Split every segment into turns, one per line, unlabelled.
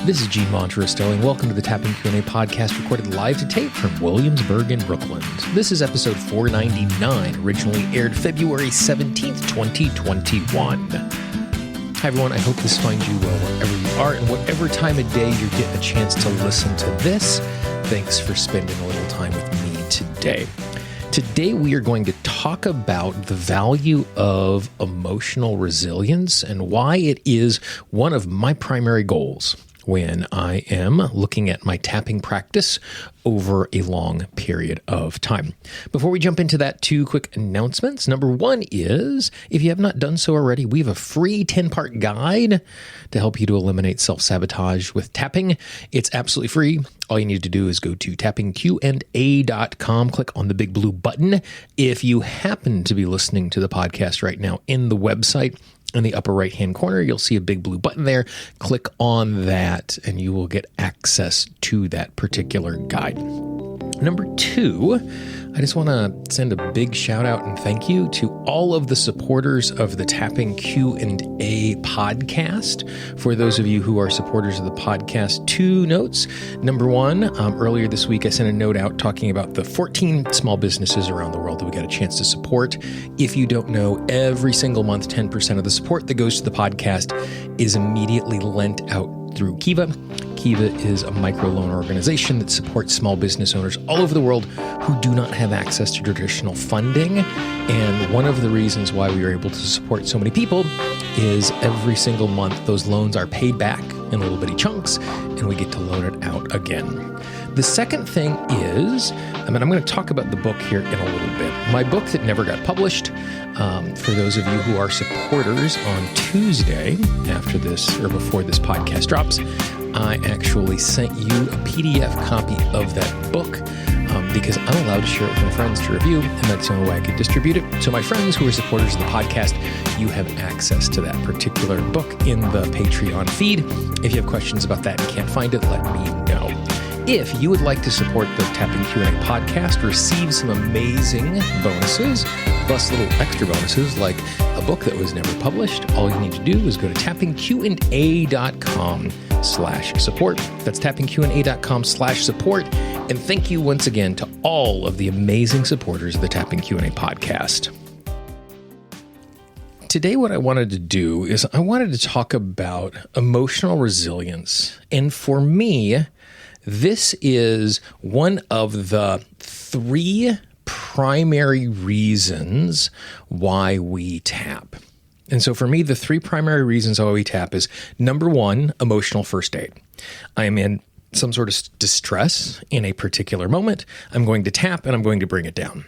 This is Gene Monterostelli, and welcome to the Tapping Q&A podcast recorded live to tape from Williamsburg in Brooklyn. This is episode 499, originally aired February 17th, 2021. Hi, everyone. I hope this finds you well wherever you are and whatever time of day you're getting a chance to listen to this. Thanks for spending a little time with me today. Today, we are going to talk about the value of emotional resilience and why it is one of my primary goals when I am looking at my tapping practice over a long period of time. Before we jump into that, two quick announcements. Number one is, if you have not done so already, we have a free 10-part guide to help you to eliminate self-sabotage with tapping. It's absolutely free. All you need to do is go to tappingqa.com, click on the big blue button. If you happen to be listening to the podcast right now in the website, in the upper right-hand corner, you'll see a big blue button there. Click on that, and you will get access to that particular guide. Number two, I just want to send a big shout out and thank you to all of the supporters of the Tapping Q&A podcast. For those of you who are supporters of the podcast, two notes. Number one, earlier this week, I sent a note out talking about the 14 small businesses around the world that we got a chance to support. If you don't know, every single month, 10% of the support that goes to the podcast is immediately lent out through Kiva. Kiva is a microloan organization that supports small business owners all over the world who do not have access to traditional funding. And one of the reasons why we are able to support so many people is every single month those loans are paid back in little bitty chunks and we get to loan it out again. The second thing is, I'm going to talk about the book here in a little bit. My book that never got published, for those of you who are supporters, on Tuesday after this or before this podcast drops, I actually sent you a PDF copy of that book because I'm allowed to share it with my friends to review, and that's the only way I could distribute it. So my friends who are supporters of the podcast, you have access to that particular book in the Patreon feed. If you have questions about that and can't find it, let me know. If you would like to support the Tapping Q&A podcast, receive some amazing bonuses, plus little extra bonuses like a book that was never published, all you need to do is go to tappingqa.com/support. That's tappingqa.com/support. And thank you once again to all of the amazing supporters of the Tapping Q&A podcast. Today, what I wanted to do is I wanted to talk about emotional resilience. And for me, this is one of the three primary reasons why we tap. And so for me, the three primary reasons why we tap is, number one, emotional first aid. I am in some sort of distress in a particular moment. I'm going to tap and I'm going to bring it down.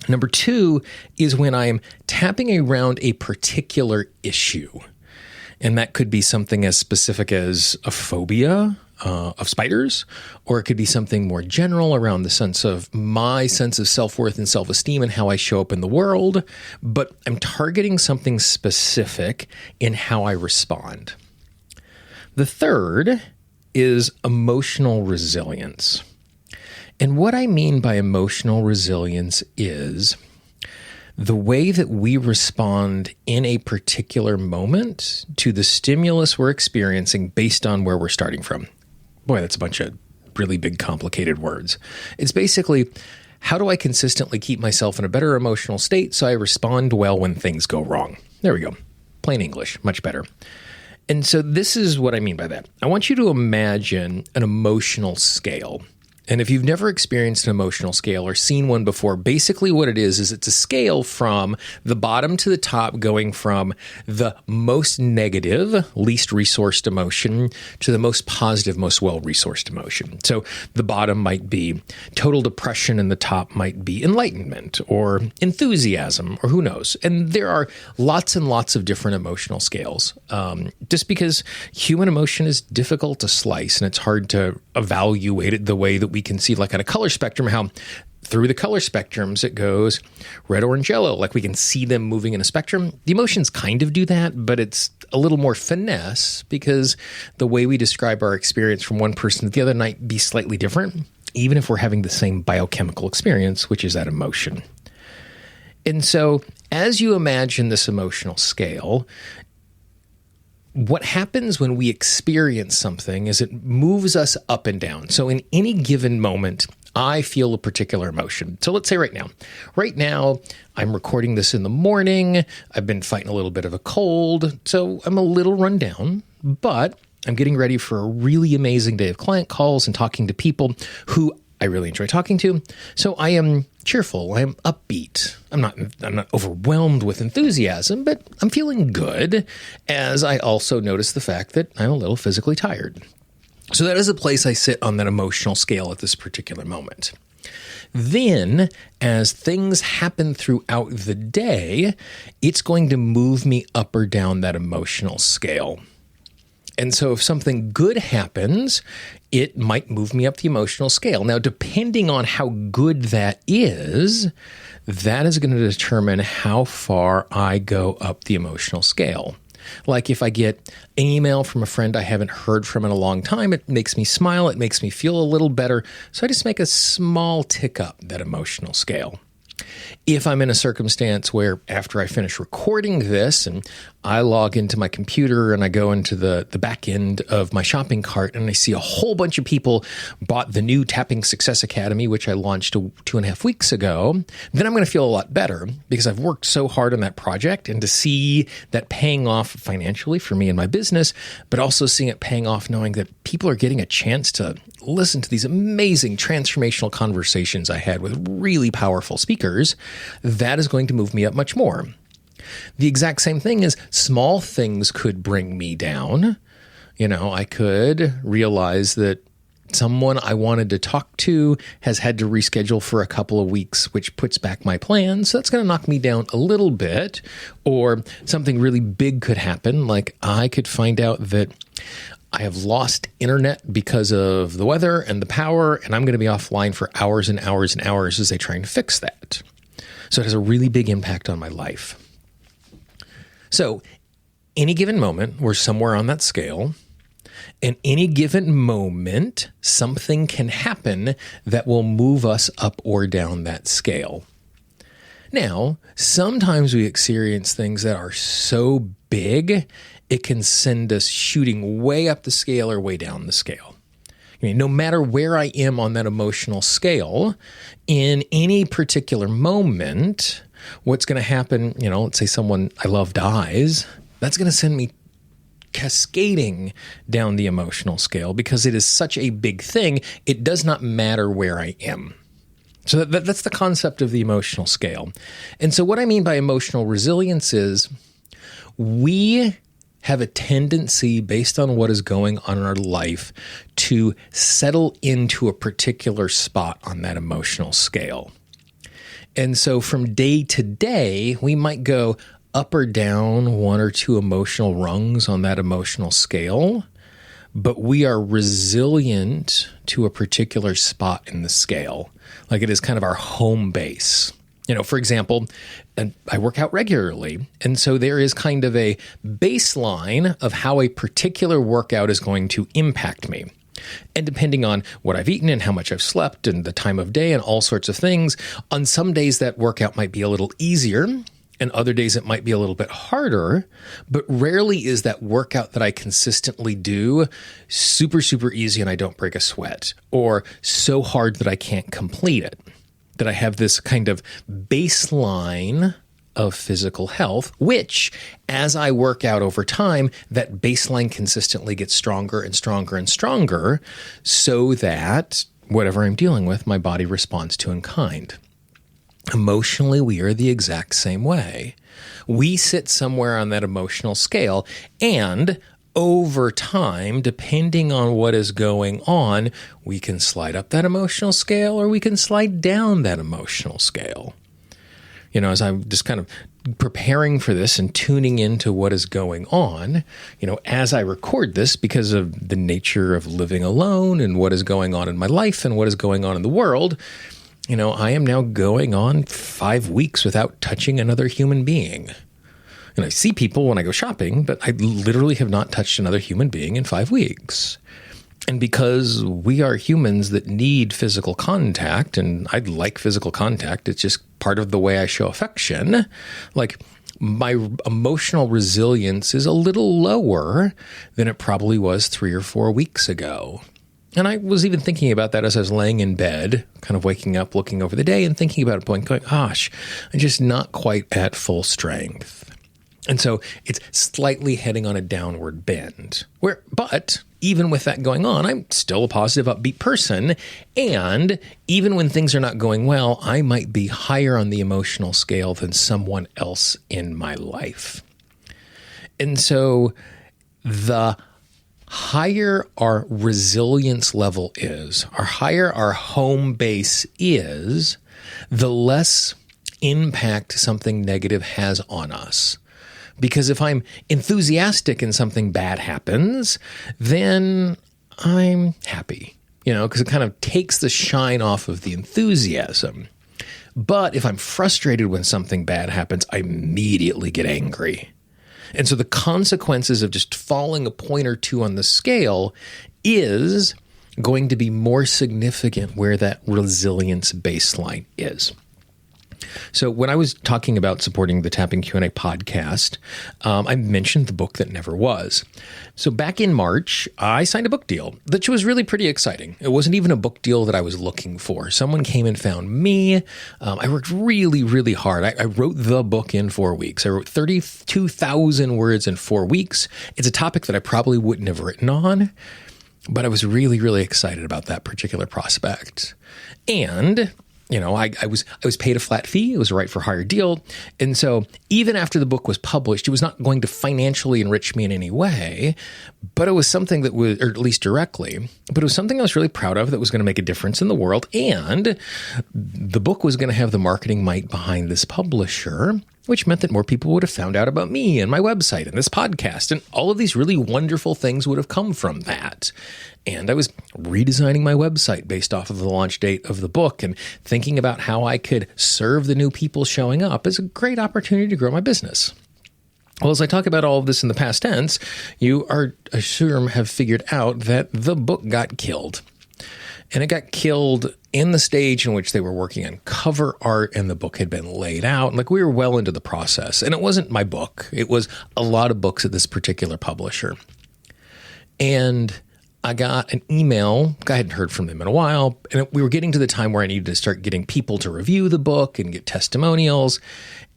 Number two is when I'm tapping around a particular issue. And that could be something as specific as a phobia of spiders, or it could be something more general around the sense of my sense of self-worth and self-esteem and how I show up in the world, but I'm targeting something specific in how I respond. The third is emotional resilience. And what I mean by emotional resilience is the way that we respond in a particular moment to the stimulus we're experiencing based on where we're starting from. Boy, that's a bunch of really big, complicated words. It's basically, how do I consistently keep myself in a better emotional state so I respond well when things go wrong? There we go. Plain English, much better. And so this is what I mean by that. I want you to imagine an emotional scale. And if you've never experienced an emotional scale or seen one before, basically what it is it's a scale from the bottom to the top, going from the most negative, least resourced emotion to the most positive, most well-resourced emotion. So the bottom might be total depression and the top might be enlightenment or enthusiasm or who knows. And there are lots and lots of different emotional scales, just because human emotion is difficult to slice and it's hard to evaluate it the way that we can see, like on a color spectrum, how through the color spectrums it goes red, orange, yellow, like we can see them moving in a spectrum. The emotions kind of do that, but it's a little more finesse because the way we describe our experience from one person to the other might be slightly different, even if we're having the same biochemical experience, which is that emotion. And so as you imagine this emotional scale, what happens when we experience something is it moves us up and down. So in any given moment, I feel a particular emotion. So let's say right now, I'm recording this in the morning. I've been fighting a little bit of a cold, so I'm a little run down, but I'm getting ready for a really amazing day of client calls and talking to people who I really enjoy talking to. So I am cheerful. I am upbeat. I'm not overwhelmed with enthusiasm, but I'm feeling good, as I also notice the fact that I'm a little physically tired. So that is a place I sit on that emotional scale at this particular moment. Then, as things happen throughout the day, it's going to move me up or down that emotional scale. And so if something good happens, it might move me up the emotional scale. Now, depending on how good that is going to determine how far I go up the emotional scale. Like if I get an email from a friend I haven't heard from in a long time, it makes me smile, it makes me feel a little better. So I just make a small tick up that emotional scale. If I'm in a circumstance where after I finish recording this and I log into my computer and I go into the back end of my shopping cart and I see a whole bunch of people bought the new Tapping Success Academy, which I launched 2.5 weeks ago, then I'm going to feel a lot better because I've worked so hard on that project, and to see that paying off financially for me and my business, but also seeing it paying off knowing that people are getting a chance to listen to these amazing transformational conversations I had with really powerful speakers, that is going to move me up much more. The exact same thing is small things could bring me down. I could realize that someone I wanted to talk to has had to reschedule for a couple of weeks, which puts back my plans. So that's going to knock me down a little bit. Or something really big could happen. Like I could find out that I have lost internet because of the weather and the power, and I'm going to be offline for hours and hours and hours as they try to fix that. So it has a really big impact on my life. So any given moment, we're somewhere on that scale. In any given moment, something can happen that will move us up or down that scale. Now, sometimes we experience things that are so big, it can send us shooting way up the scale or way down the scale. No matter where I am on that emotional scale, in any particular moment, what's going to happen, let's say someone I love dies, that's going to send me cascading down the emotional scale because it is such a big thing. It does not matter where I am. So that's the concept of the emotional scale. And so what I mean by emotional resilience is we have a tendency, based on what is going on in our life, to settle into a particular spot on that emotional scale. And so from day to day, we might go up or down one or two emotional rungs on that emotional scale, but we are resilient to a particular spot in the scale. Like it is kind of our home base. For example, and I work out regularly, and so there is kind of a baseline of how a particular workout is going to impact me. And depending on what I've eaten and how much I've slept and the time of day and all sorts of things, on some days that workout might be a little easier, and other days it might be a little bit harder, but rarely is that workout that I consistently do super, super easy and I don't break a sweat, or so hard that I can't complete it. That I have this kind of baseline of physical health, which as I work out over time, that baseline consistently gets stronger and stronger and stronger so that whatever I'm dealing with, my body responds to in kind. Emotionally, we are the exact same way. We sit somewhere on that emotional scale, and over time, depending on what is going on, we can slide up that emotional scale or we can slide down that emotional scale. As I'm just kind of preparing for this and tuning into what is going on, as I record this, because of the nature of living alone and what is going on in my life and what is going on in the world, I am now going on 5 weeks without touching another human being. And I see people when I go shopping, but I literally have not touched another human being in 5 weeks. And because we are humans that need physical contact, and I like physical contact, it's just part of the way I show affection. Like, my emotional resilience is a little lower than it probably was 3 or 4 weeks ago. And I was even thinking about that as I was laying in bed, kind of waking up, looking over the day and thinking about it, going, gosh, I'm just not quite at full strength. And so it's slightly heading on a downward bend. But even with that going on, I'm still a positive, upbeat person. And even when things are not going well, I might be higher on the emotional scale than someone else in my life. And so the higher our resilience level is, our higher our home base is, the less impact something negative has on us. Because if I'm enthusiastic and something bad happens, then I'm happy, because it kind of takes the shine off of the enthusiasm. But if I'm frustrated when something bad happens, I immediately get angry. And so the consequences of just falling a point or two on the scale is going to be more significant where that resilience baseline is. So when I was talking about supporting the Tapping Q&A podcast, I mentioned the book that never was. So back in March, I signed a book deal, which was really pretty exciting. It wasn't even a book deal that I was looking for. Someone came and found me. I worked really, really hard. I wrote the book in 4 weeks. I wrote 32,000 words in 4 weeks. It's a topic that I probably wouldn't have written on, but I was really, really excited about that particular prospect. And I was paid a flat fee. It was a right for hire deal. And so even after the book was published, it was not going to financially enrich me in any way, but it was something that was, or at least directly, but it was something I was really proud of that was going to make a difference in the world. And the book was going to have the marketing might behind this publisher, which meant that more people would have found out about me and my website and this podcast, and all of these really wonderful things would have come from that. And I was redesigning my website based off of the launch date of the book and thinking about how I could serve the new people showing up as a great opportunity to grow my business. Well, as I talk about all of this in the past tense, you are, I sure have figured out that the book got killed. And it got killed in the stage in which they were working on cover art and the book had been laid out. Like, we were well into the process. And it wasn't my book. It was a lot of books at this particular publisher. And I got an email. I hadn't heard from them in a while. And we were getting to the time where I needed to start getting people to review the book and get testimonials.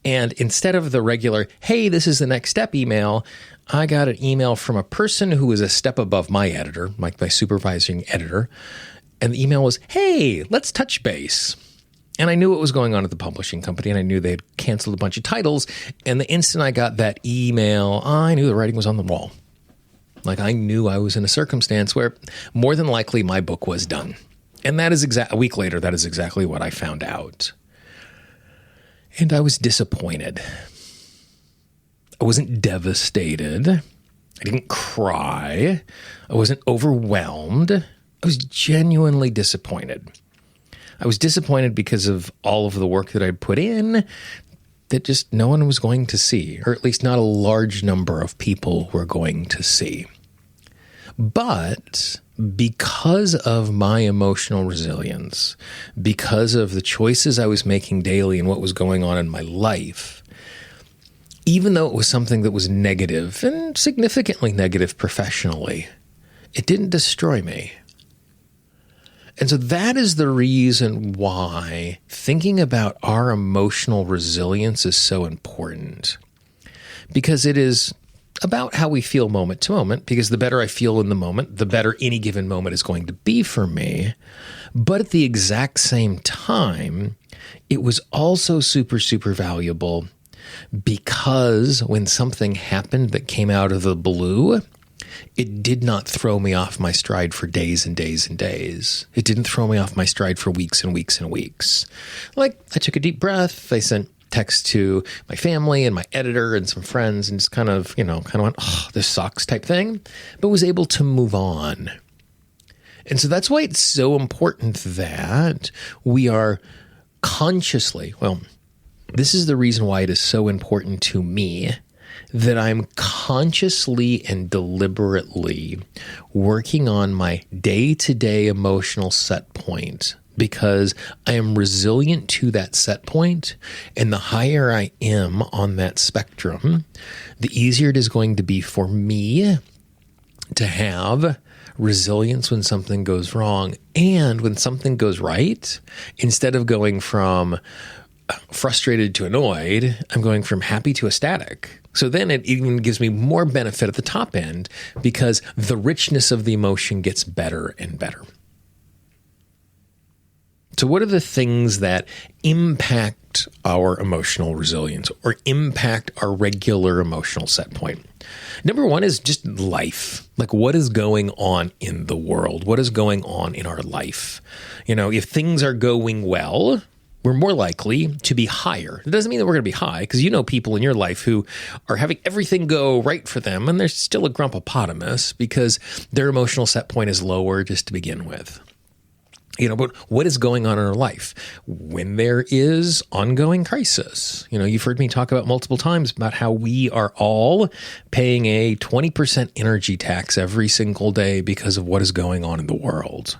And instead of the regular, hey, this is the next step email, I got an email from a person who was a step above my editor, like my supervising editor. And the email was, hey, let's touch base. And I knew what was going on at the publishing company, and I knew they had canceled a bunch of titles. And the instant I got that email, I knew the writing was on the wall. Like, I knew I was in a circumstance where more than likely my book was done. And that is a week later, that is exactly what I found out. And I was disappointed. I wasn't devastated. I didn't cry. I wasn't overwhelmed. I was genuinely disappointed. I was disappointed because of all of the work that I put in that just no one was going to see, or at least not a large number of people were going to see. But because of my emotional resilience, because of the choices I was making daily and what was going on in my life, even though it was something that was negative and significantly negative professionally, it didn't destroy me. And so that is the reason why thinking about our emotional resilience is so important. Because it is about how we feel moment to moment, because the better I feel in the moment, the better any given moment is going to be for me. But at the exact same time, it was also super, super valuable because when something happened that came out of the blue, it did not throw me off my stride for days and days and days. It didn't throw me off my stride for weeks and weeks and weeks. Like, I took a deep breath. I sent text to my family and my editor and some friends and just kind of went, oh, this sucks type thing, but was able to move on. And so that's why it's so important that we are consciously, this is the reason why it is so important to me that I'm consciously and deliberately working on my day-to-day emotional set point because I am resilient to that set point. And the higher I am on that spectrum, the easier it is going to be for me to have resilience when something goes wrong. And when something goes right, instead of going from frustrated to annoyed, I'm going from happy to ecstatic. So then it even gives me more benefit at the top end because the richness of the emotion gets better and better. So what are the things that impact our emotional resilience or impact our regular emotional set point? Number one is just life. Like, what is going on in the world? What is going on in our life? If things are going well, we're more likely to be higher. It doesn't mean that we're going to be high, because people in your life who are having everything go right for them, and they're still a grumpopotamus because their emotional set point is lower just to begin with. But what is going on in our life when there is ongoing crisis? You've heard me talk about multiple times about how we are all paying a 20% energy tax every single day because of what is going on in the world.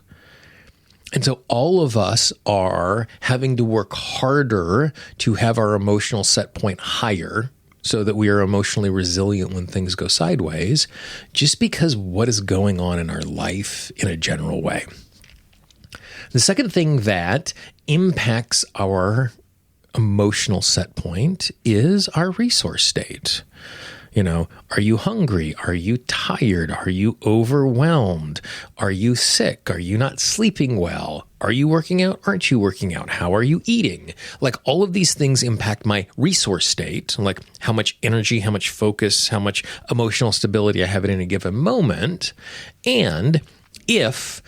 And so all of us are having to work harder to have our emotional set point higher so that we are emotionally resilient when things go sideways, just because what is going on in our life in a general way. The second thing that impacts our emotional set point is our resource state. Are you hungry? Are you tired? Are you overwhelmed? Are you sick? Are you not sleeping well? Are you working out? Aren't you working out? How are you eating? Like, all of these things impact my resource state, like how much energy, how much focus, how much emotional stability I have at any given moment. And if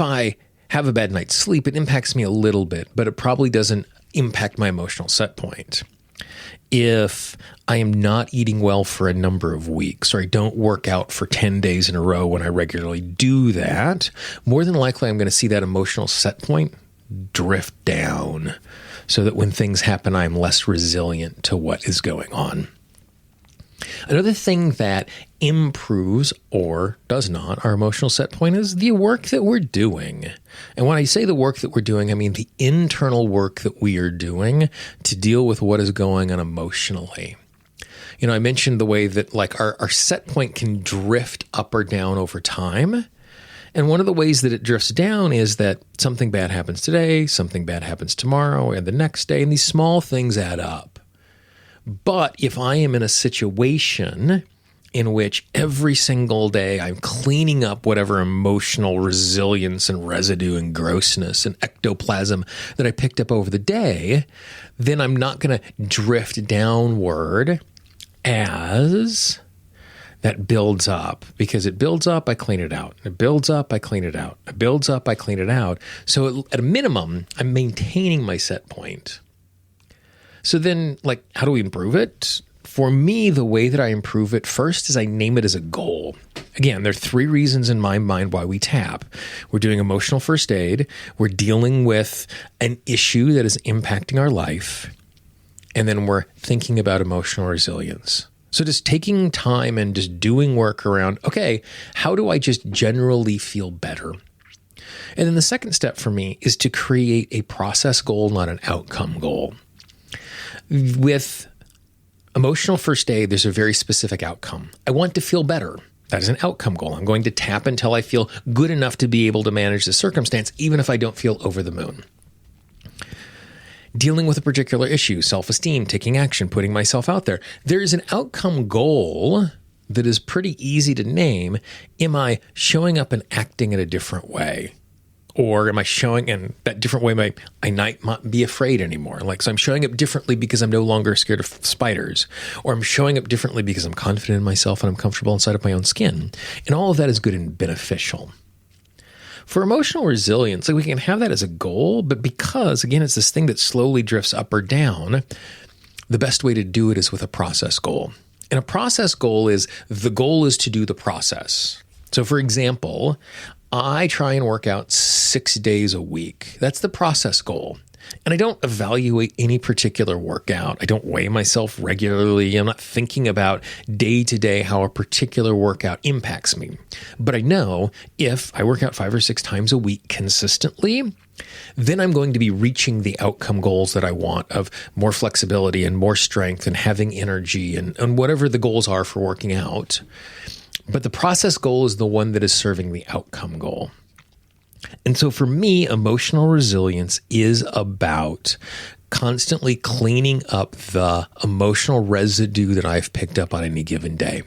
I have a bad night's sleep, it impacts me a little bit, but it probably doesn't impact my emotional set point. If I am not eating well for a number of weeks, or I don't work out for 10 days in a row when I regularly do that, more than likely I'm going to see that emotional set point drift down, so that when things happen, I'm less resilient to what is going on. Another thing that improves or does not our emotional set point is the work that we're doing. And when I say the work that we're doing, I mean the internal work that we are doing to deal with what is going on emotionally. I mentioned the way that our set point can drift up or down over time. And one of the ways that it drifts down is that something bad happens today, something bad happens tomorrow, and the next day, and these small things add up. But if I am in a situation in which every single day I'm cleaning up whatever emotional resilience and residue and grossness and ectoplasm that I picked up over the day, then I'm not going to drift downward as that builds up. Because it builds up, I clean it out. It builds up, I clean it out. It builds up, I clean it out. So at a minimum, I'm maintaining my set point. So then, how do we improve it? For me, the way that I improve it first is I name it as a goal. Again, there are 3 reasons in my mind why we tap. We're doing emotional first aid. We're dealing with an issue that is impacting our life. And then we're thinking about emotional resilience. So just taking time and just doing work around, okay, how do I just generally feel better? And then the second step for me is to create a process goal, not an outcome goal. With emotional first aid, there's a very specific outcome. I want to feel better. That is an outcome goal. I'm going to tap until I feel good enough to be able to manage the circumstance, even if I don't feel over the moon. Dealing with a particular issue, self-esteem, taking action, putting myself out there. There is an outcome goal that is pretty easy to name. Am I showing up and acting in a different way? Or am I showing in that different way? I might not be afraid anymore. So I'm showing up differently because I'm no longer scared of spiders. Or I'm showing up differently because I'm confident in myself and I'm comfortable inside of my own skin. And all of that is good and beneficial. For emotional resilience, we can have that as a goal, but because, again, it's this thing that slowly drifts up or down, the best way to do it is with a process goal. And a process goal is the goal is to do the process. So, for example, I try and work out 6 days a week. That's the process goal. And I don't evaluate any particular workout. I don't weigh myself regularly. I'm not thinking about day to day how a particular workout impacts me. But I know if I work out 5 or 6 times a week consistently, then I'm going to be reaching the outcome goals that I want of more flexibility and more strength and having energy and whatever the goals are for working out. But the process goal is the one that is serving the outcome goal. And so for me, emotional resilience is about constantly cleaning up the emotional residue that I've picked up on any given day.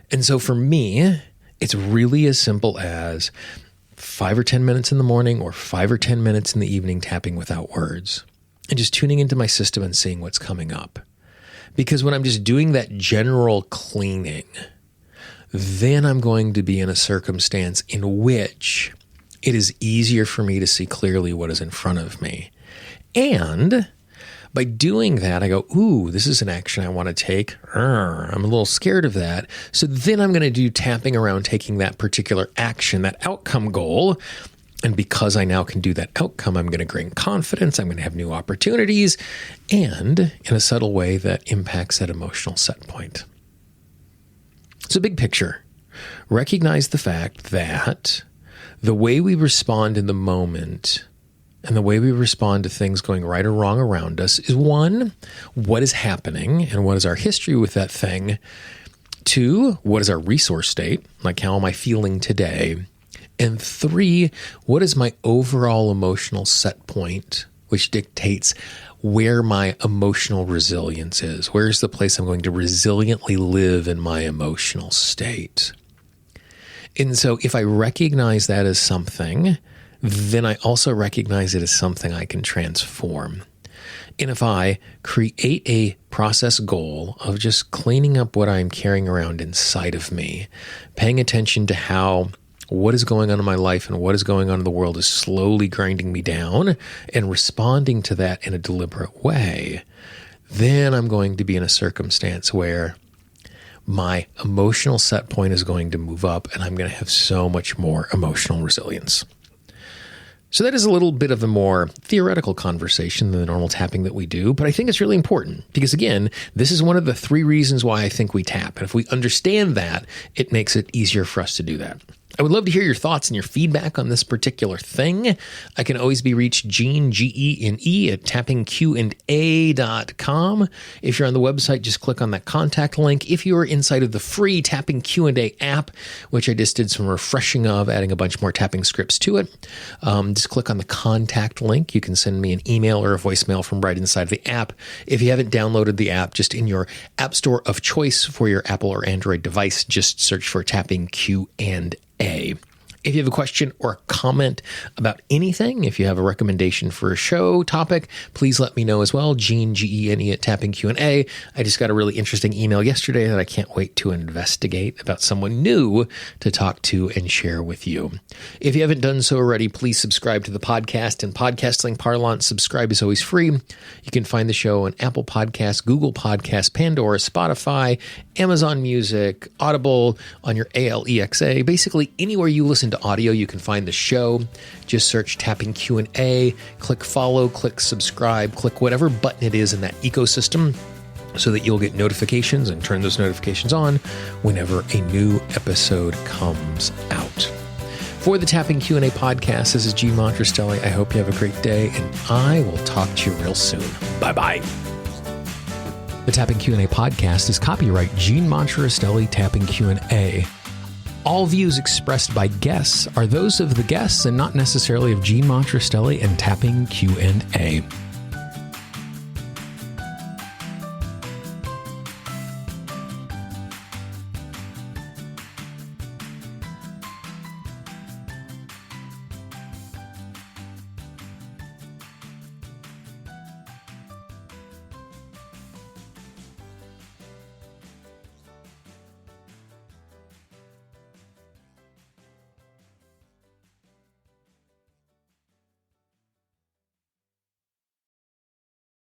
And so for me, it's really as simple as 5 or 10 minutes in the morning or 5 or 10 minutes in the evening tapping without words and just tuning into my system and seeing what's coming up. Because when I'm just doing that general cleaning, then I'm going to be in a circumstance in which it is easier for me to see clearly what is in front of me. And by doing that, I go, ooh, this is an action I want to take. I'm a little scared of that. So then I'm going to do tapping around taking that particular action, that outcome goal. And because I now can do that outcome, I'm going to gain confidence. I'm going to have new opportunities. And in a subtle way that impacts that emotional set point. So big picture, recognize the fact that the way we respond in the moment and the way we respond to things going right or wrong around us is 1, what is happening and what is our history with that thing? 2, what is our resource state? Like, how am I feeling today? And 3, what is my overall emotional set point, which dictates where my emotional resilience is? Where's the place I'm going to resiliently live in my emotional state? And so if I recognize that as something, then I also recognize it as something I can transform. And if I create a process goal of just cleaning up what I'm carrying around inside of me, paying attention to how what is going on in my life and what is going on in the world is slowly grinding me down and responding to that in a deliberate way, then I'm going to be in a circumstance where my emotional set point is going to move up and I'm going to have so much more emotional resilience. So that is a little bit of a more theoretical conversation than the normal tapping that we do, but I think it's really important because, again, this is one of the 3 reasons why I think we tap. And if we understand that, it makes it easier for us to do that. I would love to hear your thoughts and your feedback on this particular thing. I can always be reached, Gene, Gene, at tappingqa.com. If you're on the website, just click on that contact link. If you are inside of the free Tapping Q&A app, which I just did some refreshing of, adding a bunch more tapping scripts to it, just click on the contact link. You can send me an email or a voicemail from right inside of the app. If you haven't downloaded the app, just in your app store of choice for your Apple or Android device, just search for Tapping Q&A. If you have a question or a comment about anything, if you have a recommendation for a show topic, please let me know as well. Gene, Gene, at Tapping Q&A. I just got a really interesting email yesterday that I can't wait to investigate about someone new to talk to and share with you. If you haven't done so already, please subscribe to the podcast. In podcasting parlance, subscribe is always free. You can find the show on Apple Podcasts, Google Podcasts, Pandora, Spotify, Amazon Music, Audible, on your Alexa. Basically, anywhere you listen to audio, you can find the show. Just search Tapping Q&A, click follow, click subscribe, click whatever button it is in that ecosystem so that you'll get notifications and turn those notifications on whenever a new episode comes out. For the Tapping Q&A podcast, this is Gene Montrestelli. I hope you have a great day, and I will talk to you real soon. Bye-bye. The Tapping Q&A podcast is copyright Gene Montrestelli Tapping Q&A. All views expressed by guests are those of the guests and not necessarily of Gene Montrestelli and Tapping Q&A.